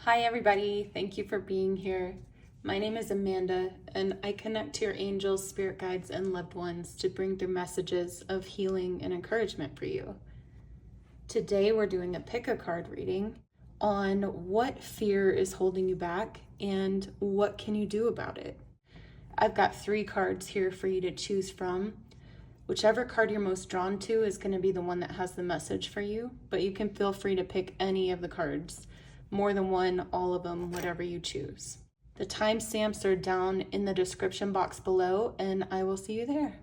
Hi everybody, thank you for being here. My name is Amanda and I connect to your angels, spirit guides, and loved ones to bring through messages of healing and encouragement for you. Today we're doing a pick a card reading on what fear is holding you back and what can you do about it. I've got 3 cards here for you to choose from. Whichever card you're most drawn to is going to be the one that has the message for you, but you can feel free to pick any of the cards. More than one, all of them, whatever you choose. The timestamps are down in the description box below, and I will see you there.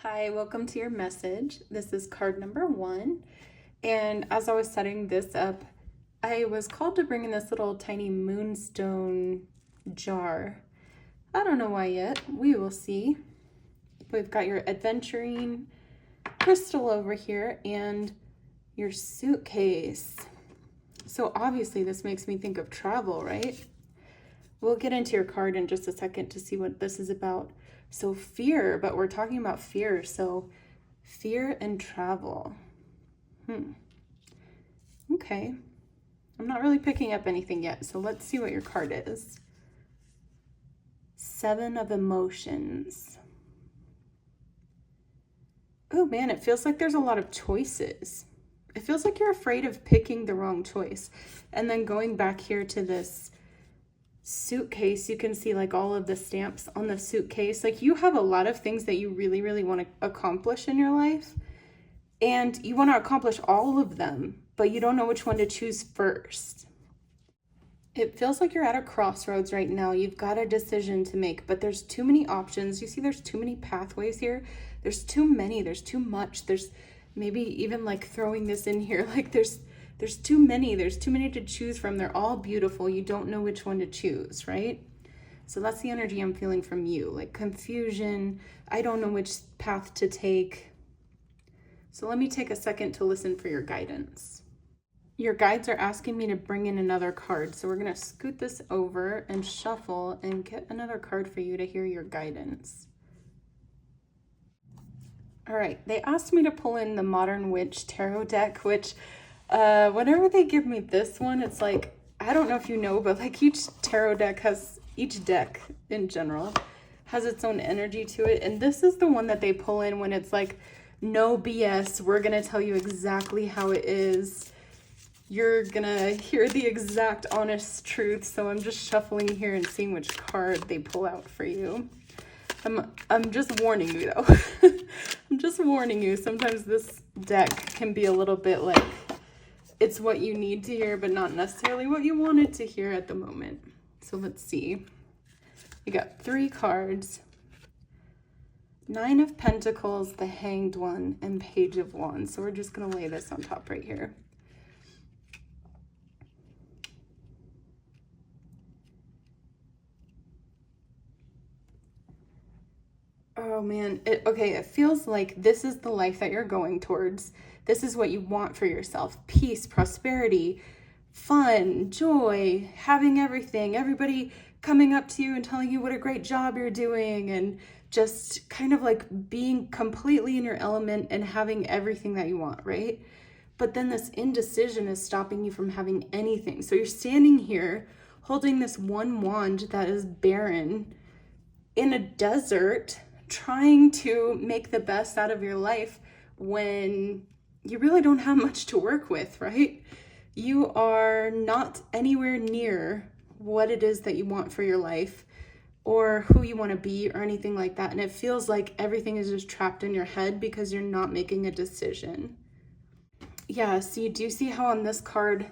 Hi, welcome to your message. This is card number 1. And as I was setting this up, I was called to bring in this little tiny moonstone jar. I don't know why yet. We will see. We've got your adventuring crystal over here and your suitcase. So obviously this makes me think of travel, right? We'll get into your card in just a second to see what this is about. So fear, but we're talking about fear. So fear and travel. Okay. I'm not really picking up anything yet, so let's see what your card is. 7 of emotions. Oh man, it feels like there's a lot of choices. It feels like you're afraid of picking the wrong choice. And then going back here to this suitcase, you can see like all of the stamps on the suitcase. Like you have a lot of things that you really, really want to accomplish in your life. And you want to accomplish all of them, but you don't know which one to choose first. It feels like you're at a crossroads right now. You've got a decision to make, but there's too many options. You see there's too many pathways here. There's too many, there's too much. There's maybe even like throwing this in here. Like there's too many to choose from. They're all beautiful. You don't know which one to choose, right? So that's the energy I'm feeling from you, like confusion. I don't know which path to take. So let me take a second to listen for your guidance. Your guides are asking me to bring in another card. So we're going to scoot this over and shuffle and get another card for you to hear your guidance. All right, they asked me to pull in the Modern Witch Tarot deck, which whenever they give me this one, it's like, I don't know if you know, but like each deck in general has its own energy to it. And this is the one that they pull in when it's like, no BS, we're going to tell you exactly how it is. You're going to hear the exact honest truth. So I'm just shuffling here and seeing which card they pull out for you. I'm just warning you though. I'm just warning you. Sometimes this deck can be a little bit like it's what you need to hear, but not necessarily what you wanted to hear at the moment. So let's see. We got 3 cards. 9 of Pentacles, the Hanged One, and Page of Wands. So we're just going to lay this on top right here. Oh man, it feels like this is the life that you're going towards. This is what you want for yourself. Peace, prosperity, fun, joy, having everything, everybody coming up to you and telling you what a great job you're doing, and just kind of like being completely in your element and having everything that you want, right? But then this indecision is stopping you from having anything. So you're standing here holding this one wand that is barren in a desert, trying to make the best out of your life when you really don't have much to work with, right? You are not anywhere near what it is that you want for your life or who you want to be or anything like that. And it feels like everything is just trapped in your head because you're not making a decision. Yeah, see, do you see how on this card,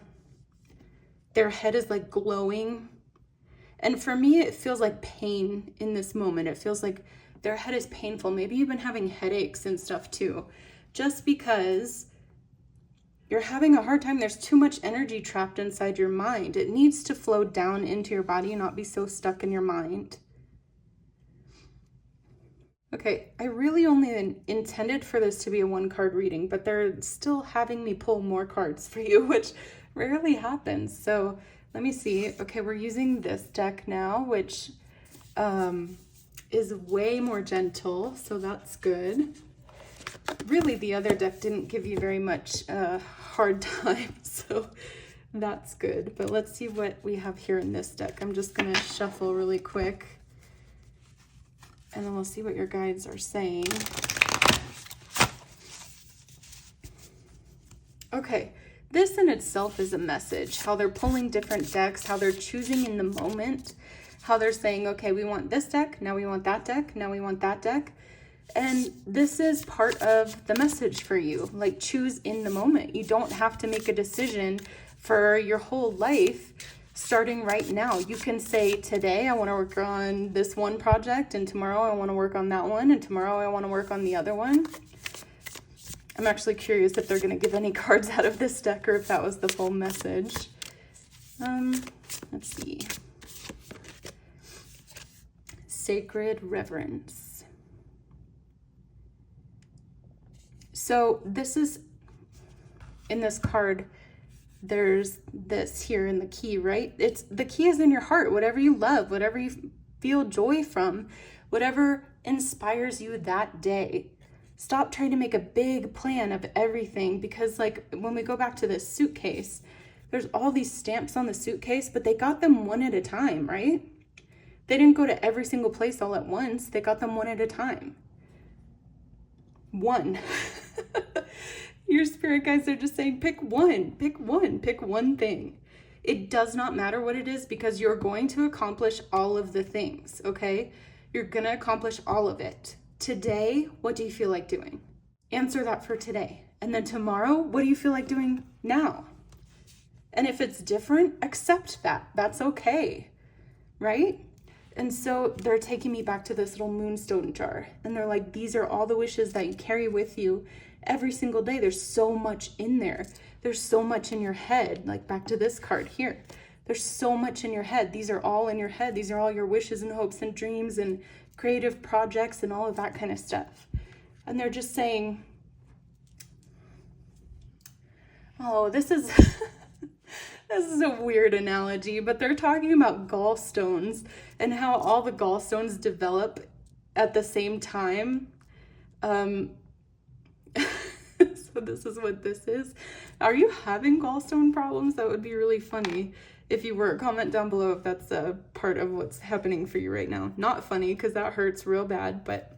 their head is like glowing? And for me, it feels like pain in this moment. It feels like their head is painful. Maybe you've been having headaches and stuff too, just because you're having a hard time. There's too much energy trapped inside your mind. It needs to flow down into your body and not be so stuck in your mind. Okay, I really only intended for this to be a 1-card reading, but they're still having me pull more cards for you, which rarely happens. So let me see. Okay, we're using this deck now, which is way more gentle, so that's good. Really, the other deck didn't give you very much hard time. So that's good. But let's see what we have here in this deck. I'm just going to shuffle really quick, and then we'll see what your guides are saying. Okay, this in itself is a message, how they're pulling different decks, how they're choosing in the moment, how they're saying, okay, we want this deck, now we want that deck, now we want that deck. And this is part of the message for you. Like, choose in the moment. You don't have to make a decision for your whole life starting right now. You can say, today I want to work on this one project, and tomorrow I want to work on that one, and tomorrow I want to work on the other one. I'm actually curious if they're going to give any cards out of this deck or if that was the full message. Let's see. Sacred Reverence. So this is, in this card, there's this here in the key, right? It's the key is in your heart, whatever you love, whatever you feel joy from, whatever inspires you that day. Stop trying to make a big plan of everything, because like when we go back to this suitcase, there's all these stamps on the suitcase, but they got them one at a time, right? They didn't go to every single place all at once. They got them one at a time. One. Your spirit guides are just saying, pick one, pick one thing. It does not matter what it is, because you're going to accomplish all of the things, okay? You're going to accomplish all of it. Today, what do you feel like doing? Answer that for today. And then tomorrow, what do you feel like doing now? And if it's different, accept that. That's okay, right? And so they're taking me back to this little moonstone jar. And they're like, these are all the wishes that you carry with you every single day. There's so much in there. There's so much in your head. Like back to this card here. There's so much in your head. These are all in your head. These are all your wishes and hopes and dreams and creative projects and all of that kind of stuff. And they're just saying, oh, this is this is a weird analogy, but they're talking about gallstones and how all the gallstones develop at the same time. So this is what this is. Are you having gallstone problems? That would be really funny. If you were, comment down below if that's a part of what's happening for you right now. Not funny, because that hurts real bad. But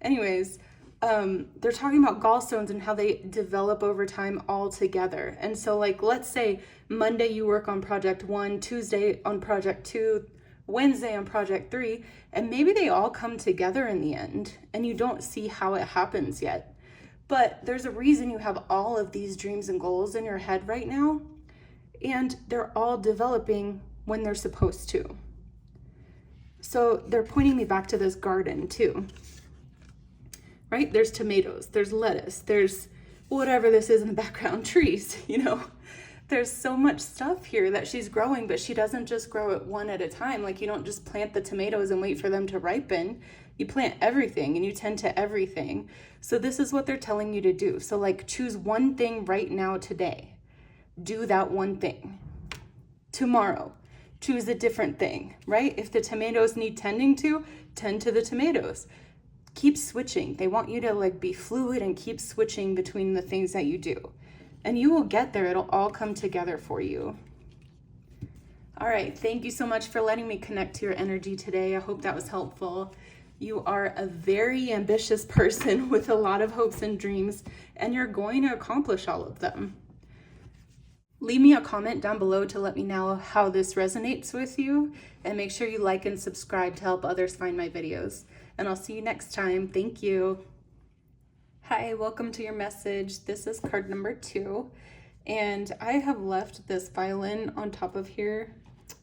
anyways, they're talking about gallstones and how they develop over time all together. And so like, let's say Monday you work on project 1, Tuesday on project 2, Wednesday on project 3, and maybe they all come together in the end and you don't see how it happens yet. But there's a reason you have all of these dreams and goals in your head right now. And they're all developing when they're supposed to. So they're pointing me back to this garden too, right? There's tomatoes, there's lettuce, there's whatever this is in the background, trees, you know. There's so much stuff here that she's growing, but she doesn't just grow it one at a time. Like, you don't just plant the tomatoes and wait for them to ripen. You plant everything and you tend to everything. So this is what they're telling you to do. So like, choose one thing right now today. Do that one thing. Tomorrow, choose a different thing, right? If the tomatoes need tending to, tend to the tomatoes. Keep switching. They want you to like be fluid and keep switching between the things that you do. And you will get there. It'll all come together for you. All right. Thank you so much for letting me connect to your energy today. I hope that was helpful. You are a very ambitious person with a lot of hopes and dreams, and you're going to accomplish all of them. Leave me a comment down below to let me know how this resonates with you, and make sure you like and subscribe to help others find my videos. And I'll see you next time. Thank you. Hi, welcome to your message. This is card number 2, and I have left this violin on top of here.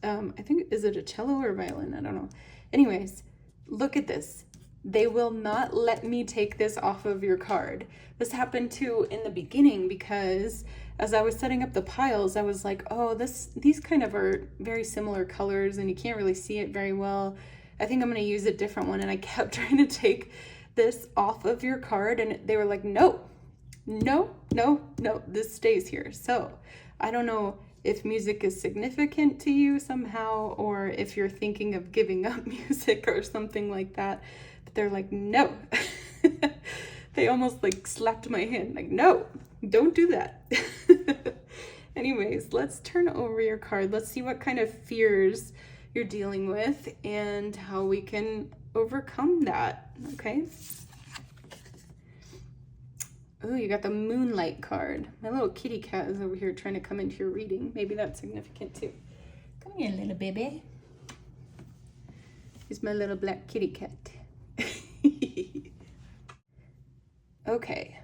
I think, is it a cello or violin? I don't know. Anyways, look at this. They will not let me take this off of your card. This happened too in the beginning, because as I was setting up the piles, I was like, oh, these kind of are very similar colors and you can't really see it very well. I think I'm going to use a different one. And I kept trying to take this off of your card, and they were like, no, this stays here. So I don't know if music is significant to you somehow, or if you're thinking of giving up music or something like that. But they're like, no. They almost like slapped my hand, like, no, don't do that. Anyways, let's turn over your card. Let's see what kind of fears you're dealing with and how we can overcome that, okay? Oh, you got the Moonlight card. My little kitty cat is over here trying to come into your reading. Maybe that's significant too. Come here, little baby. He's my little black kitty cat. Okay.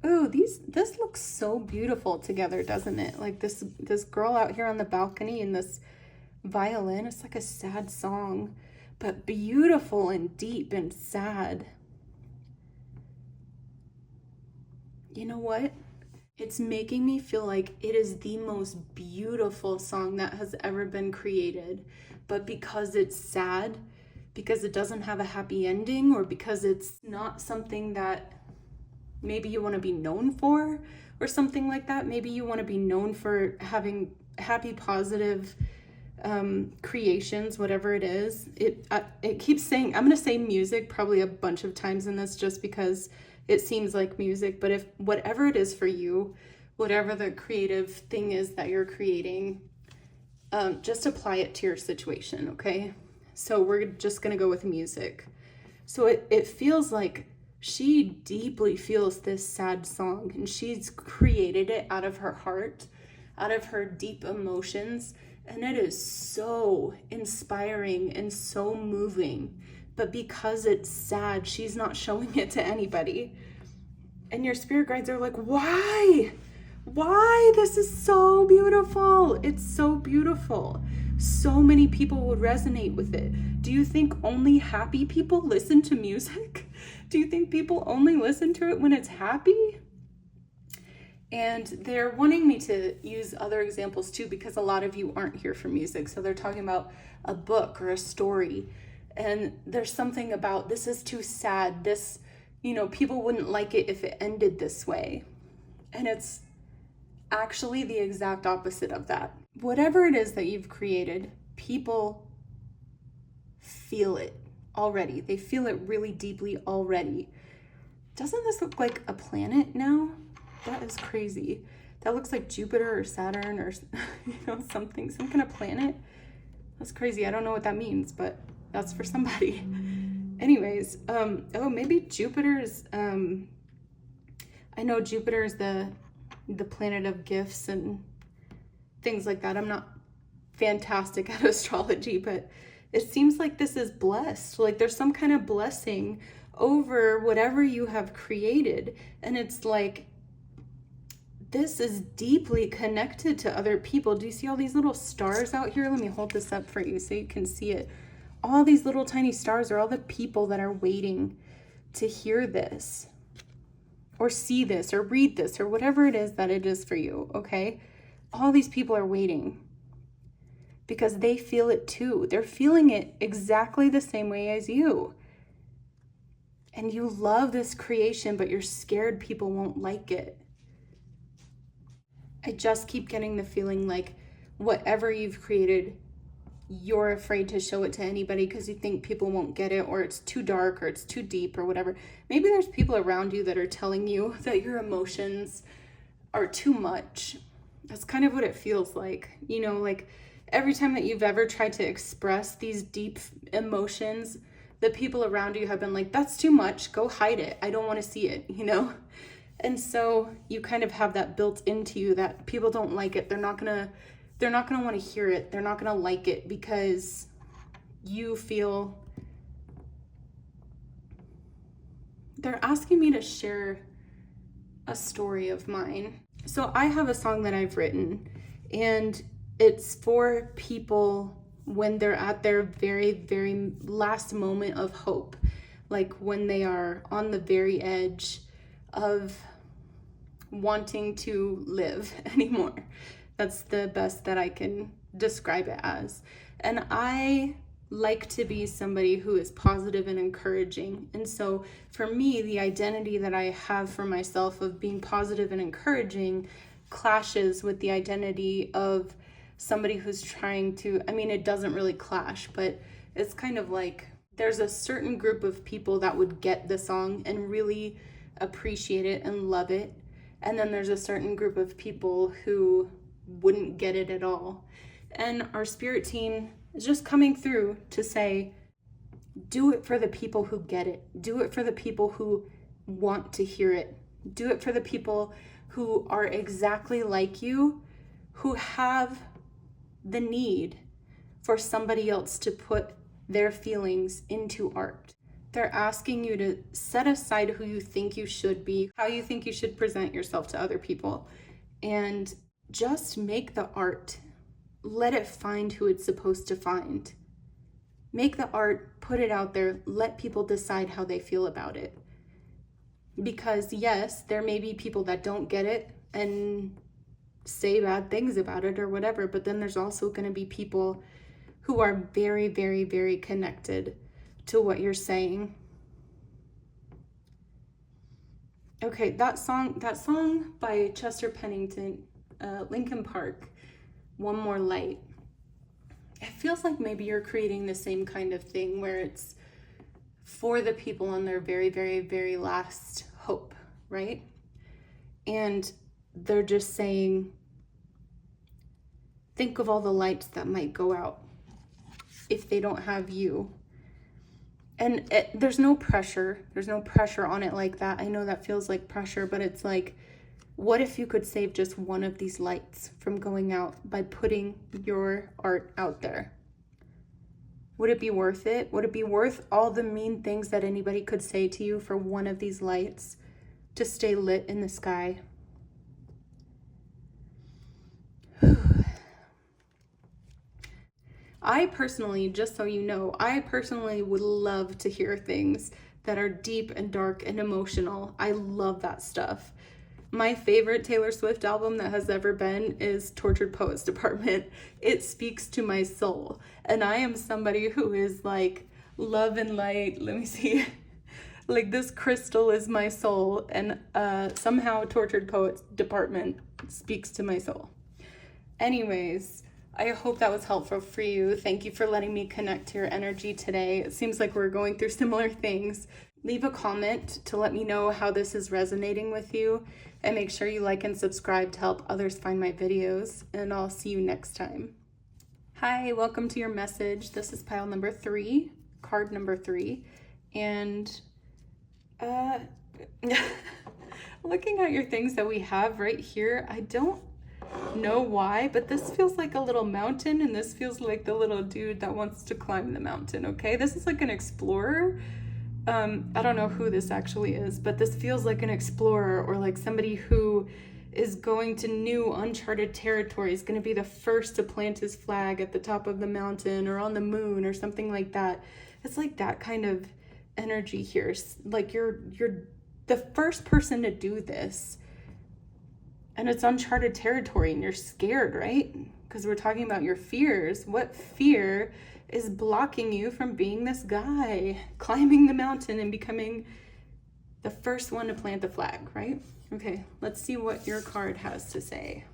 Oh, this looks so beautiful together, doesn't it? Like this girl out here on the balcony and this violin. It's like a sad song, but beautiful and deep and sad. You know what? It's making me feel like it is the most beautiful song that has ever been created. But because it's sad, because it doesn't have a happy ending, or because it's not something that maybe you want to be known for or something like that. Maybe you want to be known for having happy, positive creations, whatever it is. It keeps saying, I'm going to say music probably a bunch of times in this just because it seems like music. But if whatever it is for you, whatever the creative thing is that you're creating, just apply it to your situation, okay? So we're just going to go with music. So it feels like she deeply feels this sad song, and she's created it out of her heart, out of her deep emotions, and it is so inspiring and so moving. But because it's sad, she's not showing it to anybody. And your spirit guides are like, why? Why? This is so beautiful. It's so beautiful. So many people would resonate with it. Do you think only happy people listen to music? Do you think people only listen to it when it's happy? And they're wanting me to use other examples too, because a lot of you aren't here for music. So they're talking about a book or a story. And there's something about, this is too sad. This, people wouldn't like it if it ended this way. And it's actually the exact opposite of that. Whatever it is that you've created, people feel it already. They feel it really deeply already. Doesn't this look like a planet now? That is crazy. That looks like Jupiter or Saturn or some kind of planet. That's crazy. I don't know what that means, but that's for somebody. Anyways, maybe Jupiter's, I know Jupiter is the planet of gifts and things like that. I'm not fantastic at astrology, but it seems like this is blessed. Like there's some kind of blessing over whatever you have created. And it's like, this is deeply connected to other people. Do you see all these little stars out here? Let me hold this up for you so you can see it. All these little tiny stars are all the people that are waiting to hear this or see this or read this or whatever it is that it is for you, okay? All these people are waiting because they feel it too. They're feeling it exactly the same way as you. And you love this creation, but you're scared people won't like it. I just keep getting the feeling like whatever you've created, you're afraid to show it to anybody because you think people won't get it, or it's too dark, or it's too deep, or whatever. Maybe there's people around you that are telling you that your emotions are too much. That's kind of what it feels like. Like every time that you've ever tried to express these deep emotions, the people around you have been like, that's too much. Go hide it. I don't want to see it, And so you kind of have that built into you that people don't like it. They're not gonna want to hear it. They're not gonna like it because you feel. They're asking me to share a story of mine. So I have a song that I've written, and it's for people when they're at their very, very last moment of hope, like when they are on the very edge of wanting to live anymore. That's the best that I can describe it as. And I like to be somebody who is positive and encouraging. And so for me, the identity that I have for myself of being positive and encouraging clashes with the identity of somebody who's trying to, it doesn't really clash, but it's kind of like there's a certain group of people that would get the song and really appreciate it and love it. And then there's a certain group of people who wouldn't get it at all. And our spirit team is just coming through to say, do it for the people who get it. Do it for the people who want to hear it. Do it for the people who are exactly like you, who have the need for somebody else to put their feelings into art. They're asking you to set aside who you think you should be, how you think you should present yourself to other people, and just make the art. Let it find who it's supposed to find. Make the art, put it out there, let people decide how they feel about it. Because yes, there may be people that don't get it and say bad things about it or whatever, but then there's also going to be people who are very, very, very connected to what you're saying. Okay, that song by Chester Pennington, Linkin Park, One More Light. It feels like maybe you're creating the same kind of thing where it's for the people on their very, very, very last hope, right? And they're just saying, think of all the lights that might go out if they don't have you. And there's no pressure. There's no pressure on it like that. I know that feels like pressure, but it's like, what if you could save just one of these lights from going out by putting your art out there? Would it be worth it? Would it be worth all the mean things that anybody could say to you for one of these lights to stay lit in the sky? I personally, just so you know, I personally would love to hear things that are deep and dark and emotional. I love that stuff. My favorite Taylor Swift album that has ever been is Tortured Poets Department. It speaks to my soul. And I am somebody who is like, love and light, let me see. Like this crystal is my soul. And somehow Tortured Poets Department speaks to my soul. Anyways, I hope that was helpful for you. Thank you for letting me connect to your energy today. It seems like we're going through similar things. Leave a comment to let me know how this is resonating with you, and make sure you like and subscribe to help others find my videos, and I'll see you next time. Hi, welcome to your message. This is pile number 3, card number 3, and looking at your things that we have right here, I don't know why, but this feels like a little mountain, and this feels like the little dude that wants to climb the mountain. Okay, this is like an explorer. I don't know who this actually is, but this feels like an explorer, or like somebody who is going to new uncharted territory, is going to be the first to plant his flag at the top of the mountain or on the moon or something like that. It's like that kind of energy here. Like you're the first person to do this, and it's uncharted territory, and you're scared, right? Because we're talking about your fears. What fear is blocking you from being this guy, climbing the mountain and becoming the first one to plant the flag, right? Okay, let's see what your card has to say.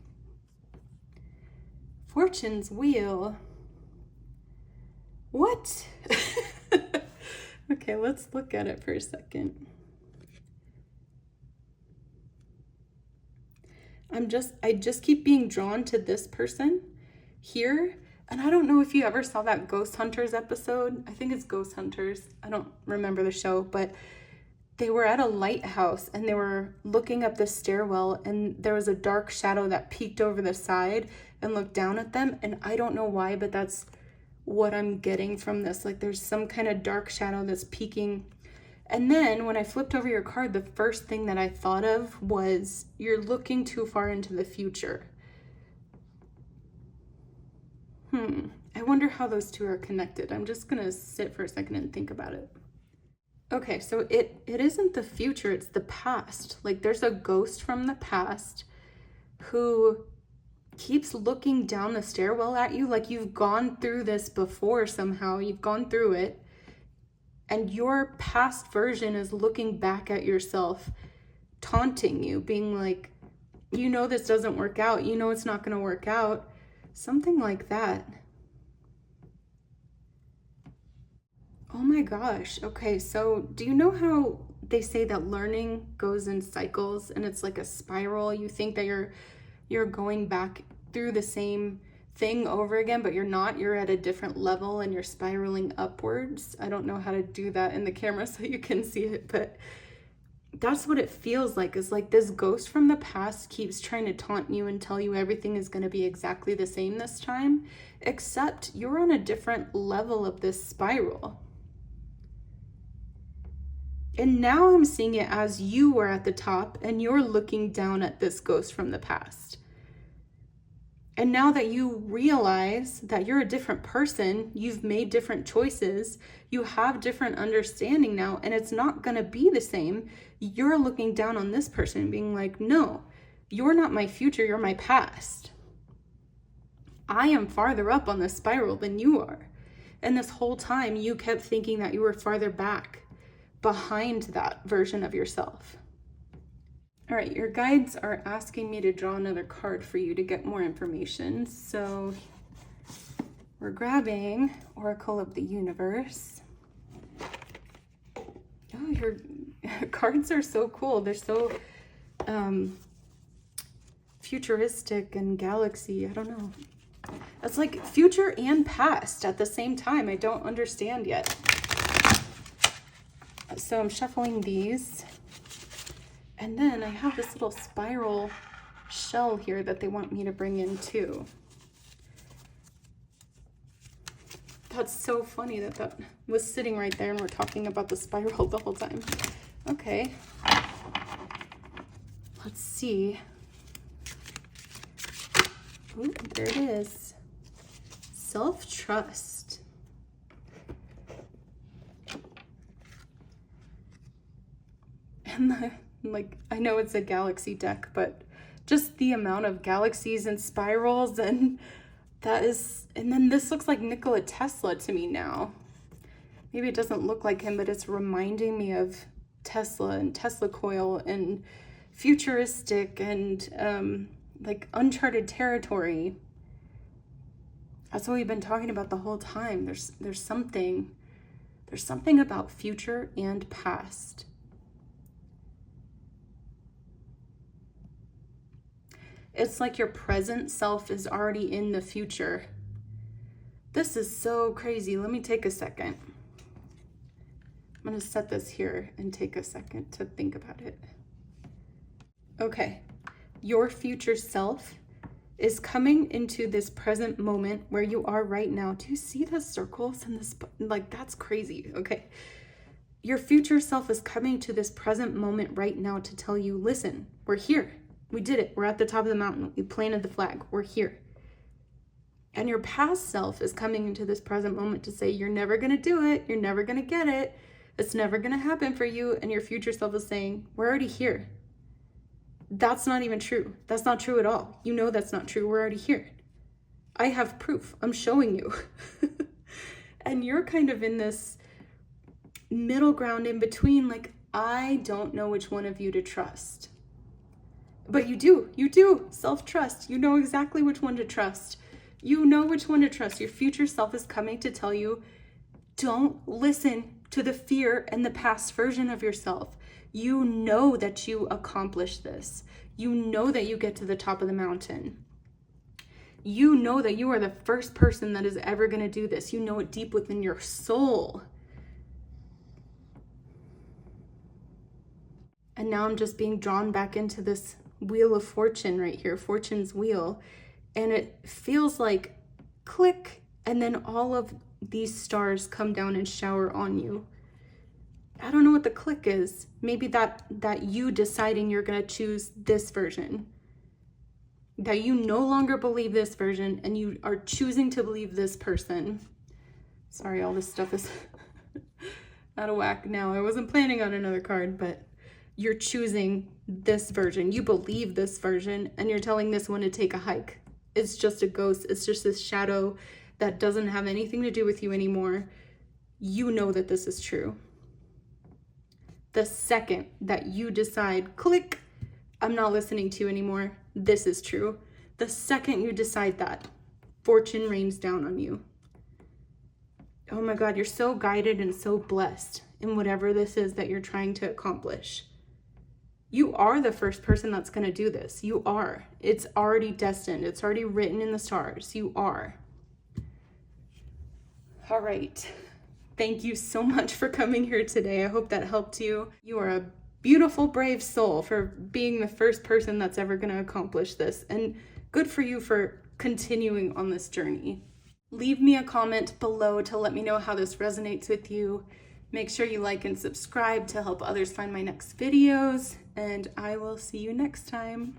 Fortune's Wheel. What? Okay, let's look at it for a second. I just keep being drawn to this person here. And I don't know if you ever saw that Ghost Hunters episode. I think it's Ghost Hunters. I don't remember the show, but they were at a lighthouse and they were looking up the stairwell, and there was a dark shadow that peeked over the side and looked down at them. And I don't know why, but that's what I'm getting from this. Like there's some kind of dark shadow that's peeking. And then when I flipped over your card, the first thing that I thought of was you're looking too far into the future. I wonder how those two are connected. I'm just gonna sit for a second and think about it. Okay, so it isn't the future, it's the past. Like there's a ghost from the past who keeps looking down the stairwell at you, like you've gone through this before somehow, you've gone through it, and your past version is looking back at yourself, taunting you, being like, you know this doesn't work out, you know it's not gonna work out. Something like that. Oh my gosh. Okay, so do you know how they say that learning goes in cycles, and it's like a spiral. You think that you're going back through the same thing over again, but you're not. You're at a different level and you're spiraling upwards. I don't know how to do that in the camera so you can see it, but that's what it feels like. Is like this ghost from the past keeps trying to taunt you and tell you everything is going to be exactly the same this time, except you're on a different level of this spiral. And now I'm seeing it as you are at the top and you're looking down at this ghost from the past. And now that you realize that you're a different person, you've made different choices, you have different understanding now, and it's not going to be the same. You're looking down on this person and being like, no, you're not my future, you're my past. I am farther up on the spiral than you are. And this whole time you kept thinking that you were farther back behind that version of yourself. All right, your guides are asking me to draw another card for you to get more information. So we're grabbing Oracle of the Universe. Oh, your cards are so cool. They're so futuristic and galaxy. I don't know. It's like future and past at the same time. I don't understand yet. So I'm shuffling these. And then I have this little spiral shell here that they want me to bring in too. That's so funny that that was sitting right there and we're talking about the spiral the whole time. Okay. Let's see. Ooh, there it is. Self-trust. And like, I know it's a galaxy deck, but just the amount of galaxies and spirals, and that is, and then this looks like Nikola Tesla to me now. Maybe it doesn't look like him, but it's reminding me of Tesla and Tesla coil and futuristic and like uncharted territory. That's what we've been talking about the whole time. There's something about future and past. It's like your present self is already in the future. This is so crazy. Let me take a second. I'm going to set this here and take a second to think about it. Okay. Your future self is coming into this present moment where you are right now. Do you see the circles and this? Like, that's crazy. Okay. Your future self is coming to this present moment right now to tell you, listen, we're here. We did it. We're at the top of the mountain. We planted the flag. We're here. And your past self is coming into this present moment to say, you're never going to do it. You're never going to get it. It's never going to happen for you. And your future self is saying, we're already here. That's not even true. That's not true at all. You know that's not true. We're already here. I have proof. I'm showing you. And you're kind of in this middle ground in between, like, I don't know which one of you to trust. But you do. Self-trust. You know exactly which one to trust. You know which one to trust. Your future self is coming to tell you, don't listen to the fear and the past version of yourself. You know that you accomplish this. You know that you get to the top of the mountain. You know that you are the first person that is ever going to do this. You know it deep within your soul. And now I'm just being drawn back into this wheel of fortune right here, fortune's wheel. And it feels like click, and then all of these stars come down and shower on you. I don't know what the click is. Maybe that you deciding you're going to choose this version. That you no longer believe this version and you are choosing to believe this person. Sorry, all this stuff is out of whack now. I wasn't planning on another card, but you're choosing this version. You believe this version and you're telling this one to take a hike. It's just a ghost. It's just this shadow that doesn't have anything to do with you anymore. You know that this is true. The second that you decide, click, I'm not listening to you anymore, this is true. The second you decide that, fortune rains down on you. Oh my God, you're so guided and so blessed. in whatever this is that you're trying to accomplish. You are the first person that's going to do this. You are. It's already destined. It's already written in the stars. You are. All right. Thank you so much for coming here today. I hope that helped you. You are a beautiful, brave soul for being the first person that's ever going to accomplish this. And good for you for continuing on this journey. Leave me a comment below to let me know how this resonates with you. Make sure you like and subscribe to help others find my next videos. And I will see you next time.